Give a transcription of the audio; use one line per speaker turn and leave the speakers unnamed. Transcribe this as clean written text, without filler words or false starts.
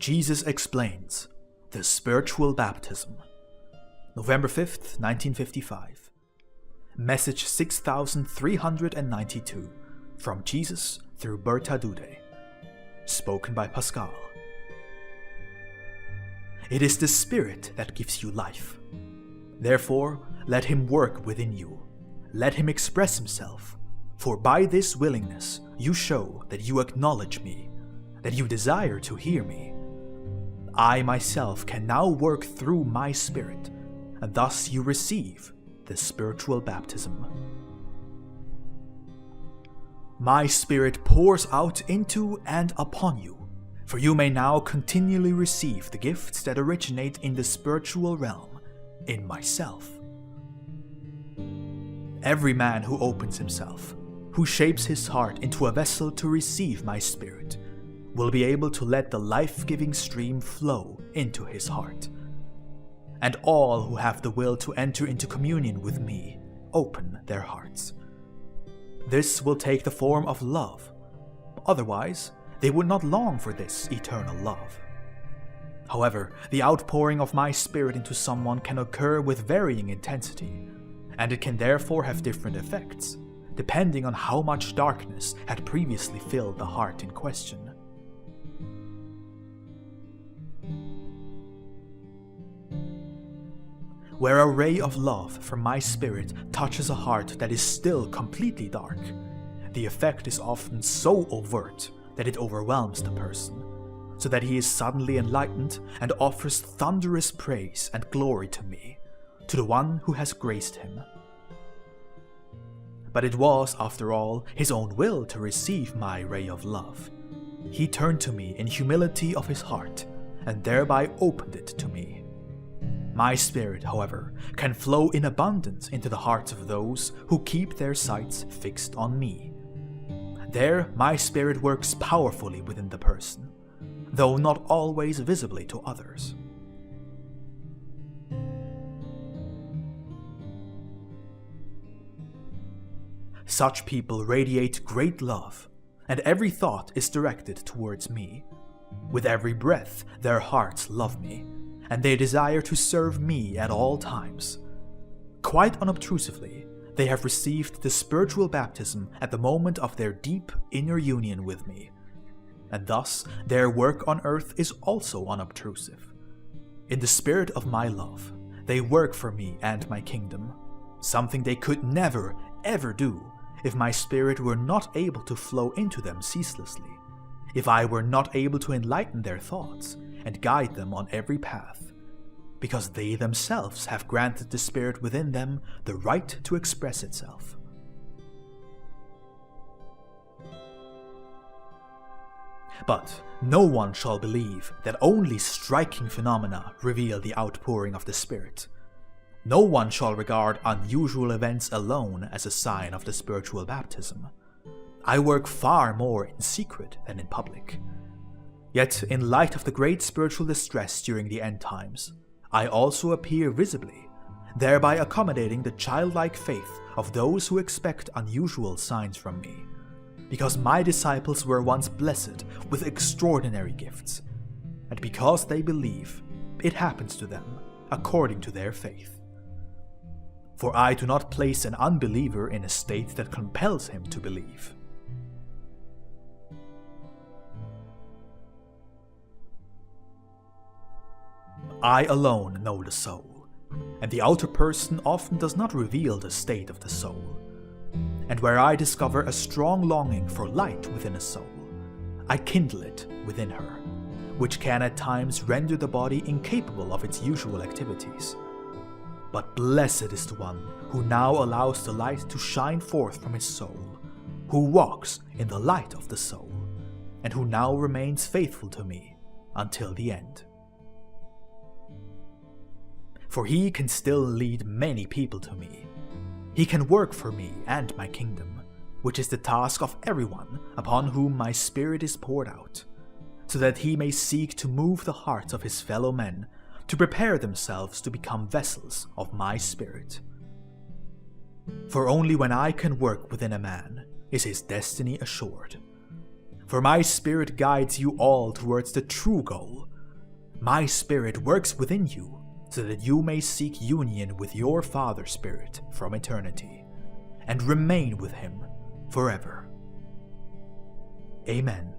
Jesus Explains The Spiritual Baptism. November 5th, 1955. Message 6392 from Jesus through Bertha Dudde. Spoken by Pascal. It is the Spirit that gives you life. Therefore, let Him work within you. Let Him express Himself. For by this willingness you show that you acknowledge me, that you desire to hear me. I myself can now work through my Spirit, and thus you receive the spiritual baptism. My Spirit pours out into and upon you, for you may now continually receive the gifts that originate in the spiritual realm, in myself. Every man who opens himself, who shapes his heart into a vessel to receive my Spirit, will be able to let the life-giving stream flow into his heart. And all who have the will to enter into communion with me open their hearts. This will take the form of love. Otherwise, they would not long for this eternal love. However, the outpouring of my Spirit into someone can occur with varying intensity, and it can therefore have different effects, depending on how much darkness had previously filled the heart in question. Where a ray of love from my Spirit touches a heart that is still completely dark, the effect is often so overt that it overwhelms the person, so that he is suddenly enlightened and offers thunderous praise and glory to me, to the one who has graced him. But it was, after all, his own will to receive my ray of love. He turned to me in humility of his heart, and thereby opened it to me. My Spirit, however, can flow in abundance into the hearts of those who keep their sights fixed on me. There, my Spirit works powerfully within the person, though not always visibly to others. Such people radiate great love, and every thought is directed towards me. With every breath, their hearts love me, and they desire to serve me at all times. Quite unobtrusively, they have received the spiritual baptism at the moment of their deep inner union with me, and thus their work on earth is also unobtrusive. In the spirit of my love, they work for me and my kingdom, something they could never, ever do if my Spirit were not able to flow into them ceaselessly, if I were not able to enlighten their thoughts and guide them on every path, because they themselves have granted the Spirit within them the right to express itself. But no one shall believe that only striking phenomena reveal the outpouring of the Spirit. No one shall regard unusual events alone as a sign of the spiritual baptism. I work far more in secret than in public. Yet, in light of the great spiritual distress during the end times, I also appear visibly, thereby accommodating the childlike faith of those who expect unusual signs from me, because my disciples were once blessed with extraordinary gifts, and because they believe, it happens to them according to their faith. For I do not place an unbeliever in a state that compels him to believe. I alone know the soul, and the outer person often does not reveal the state of the soul. And where I discover a strong longing for light within a soul, I kindle it within her, which can at times render the body incapable of its usual activities. But blessed is the one who now allows the light to shine forth from his soul, who walks in the light of the soul, and who now remains faithful to me until the end. For he can still lead many people to me. He can work for me and my kingdom, which is the task of everyone upon whom my Spirit is poured out, so that he may seek to move the hearts of his fellow men to prepare themselves to become vessels of my Spirit. For only when I can work within a man is his destiny assured. For my Spirit guides you all towards the true goal, my Spirit works within you, so that you may seek union with your Father Spirit from eternity, and remain with Him forever. Amen.